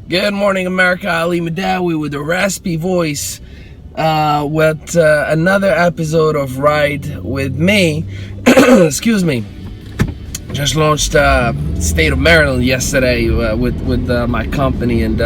Good morning, America. Ali Madawi with a raspy voice with another episode of Ride With Me. Excuse me. Just launched State of Maryland yesterday with my company, and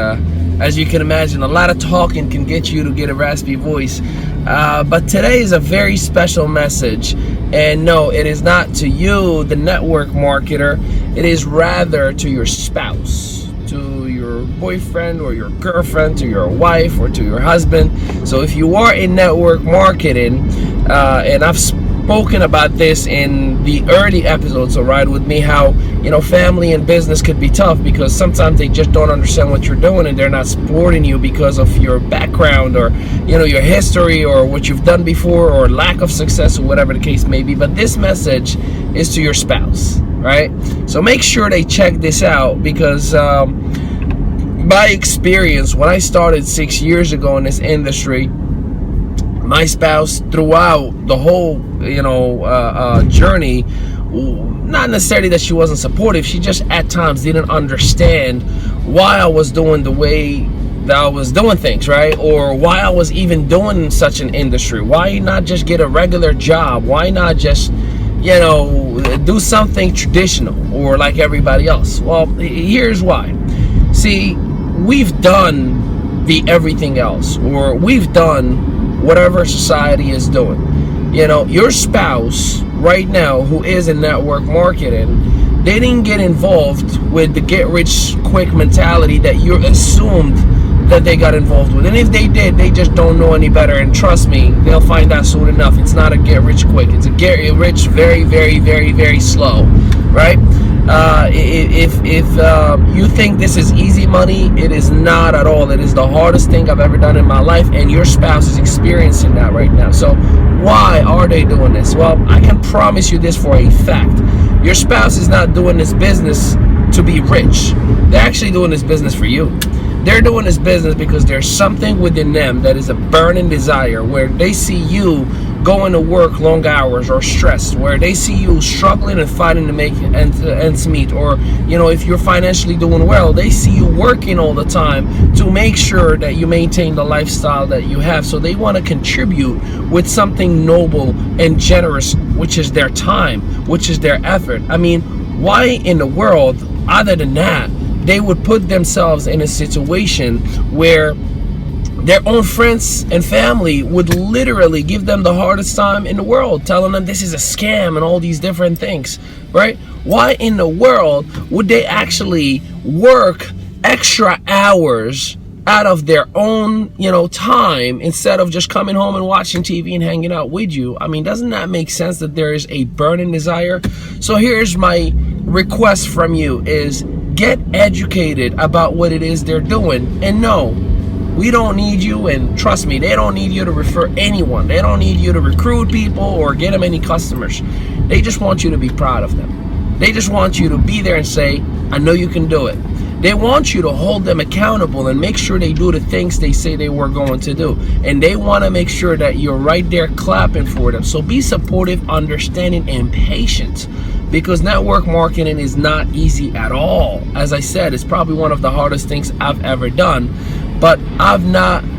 as you can imagine, a lot of talking can get you to get a raspy voice. But today is a very special message, and no, it is not to you, the network marketer. It is rather to your spouse, to your boyfriend or your girlfriend, to your wife or to your husband. So if you are in network marketing, and I've spoken about this in the early episodes of Ride With Me, how family and business could be tough because sometimes they just don't understand what you're doing and they're not supporting you because of your background or your history or what you've done before or lack of success or whatever the case may be. But this message is to your spouse, right? So make sure they check this out, because by experience, when I started 6 years ago in this industry, my spouse throughout the whole journey, not necessarily that she wasn't supportive, she just at times didn't understand why I was doing the way that I was doing things, right? Or why I was even doing such an industry. Why not just get a regular job? Why not just do something traditional or like everybody else? Well, here's why. See, we've done the everything else, or we've done whatever society is doing. Your spouse right now who is in network marketing, they didn't get involved with the get rich quick mentality that you assumed that they got involved with. And if they did, they just don't know any better. And trust me, they'll find out soon enough. It's not a get rich quick. It's a get rich very, very, very, very slow, right? If you think this is easy money, it is not at all. It is the hardest thing I've ever done in my life, and your spouse is experiencing that right now. So why are they doing this? Well, I can promise you this for a fact. Your spouse is not doing this business to be rich. They're actually doing this business for you. They're doing this business because there's something within them that is a burning desire, where they see you going to work long hours or stressed, where they see you struggling and fighting to make ends meet, or if you're financially doing well, they see you working all the time to make sure that you maintain the lifestyle that you have. So they want to contribute with something noble and generous, which is their time, which is their effort. I mean, why in the world, other than that, they would put themselves in a situation where their own friends and family would literally give them the hardest time in the world, telling them this is a scam and all these different things, right? Why in the world would they actually work extra hours out of their own, time, instead of just coming home and watching TV and hanging out with you? I mean, doesn't that make sense that there is a burning desire? So here's my request from you is get educated about what it is they're doing. And no, we don't need you, and trust me, they don't need you to refer anyone. They don't need you to recruit people or get them any customers. They just want you to be proud of them. They just want you to be there and say, I know you can do it. They want you to hold them accountable and make sure they do the things they say they were going to do. And they want to make sure that you're right there clapping for them. So be supportive, understanding, and patient, because network marketing is not easy at all. As I said, it's probably one of the hardest things I've ever done. But I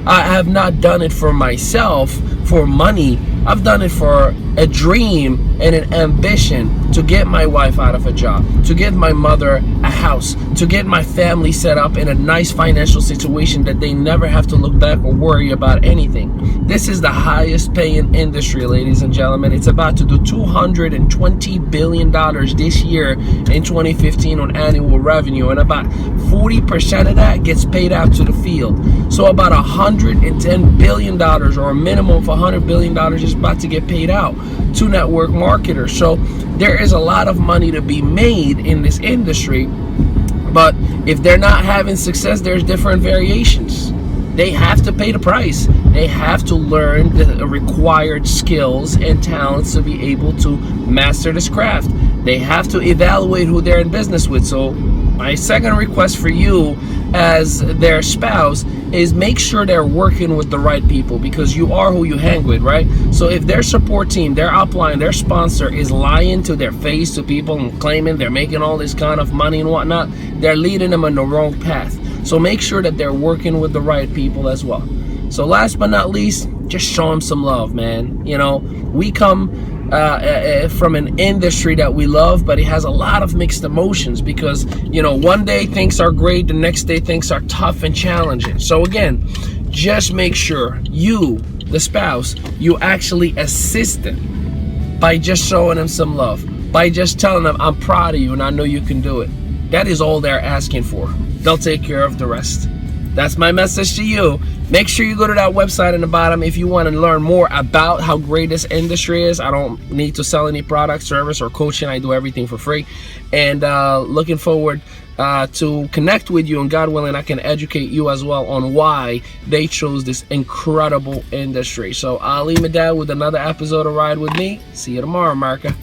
have not done it for myself, for money. I've done it for a dream and an ambition to get my wife out of a job, to get my mother a house, to get my family set up in a nice financial situation that they never have to look back or worry about anything. This is the highest paying industry, ladies and gentlemen. It's about to do $220 billion this year in 2015 on annual revenue, and about 40% of that gets paid out to the field. So about $110 billion, or a minimum of $100 billion, is about to get paid out to network marketers. So there is a lot of money to be made in this industry, but if they're not having success, there's different variations. They have to pay the price. They have to learn the required skills and talents to be able to master this craft. They have to evaluate who they're in business with. So my second request for you as their spouse is make sure they're working with the right people, because you are who you hang with, right? So if their support team, their upline, their sponsor is lying to their face to people and claiming they're making all this kind of money and whatnot, they're leading them on the wrong path. So make sure that they're working with the right people as well. So last but not least, just show them some love, man. You know, we come from an industry that we love, but it has a lot of mixed emotions, because, you know, one day things are great, the next day things are tough and challenging. So again, just make sure you, the spouse, you actually assist them by just showing them some love, by just telling them, I'm proud of you and I know you can do it. That is all they're asking for. They'll take care of the rest. That's my message to you. Make sure you go to that website in the bottom if you want to learn more about how great this industry is. I don't need to sell any product, service, or coaching. I do everything for free. And looking forward to connect with you, and God willing, I can educate you as well on why they chose this incredible industry. So Ali Madad with another episode of Ride With Me. See you tomorrow, America.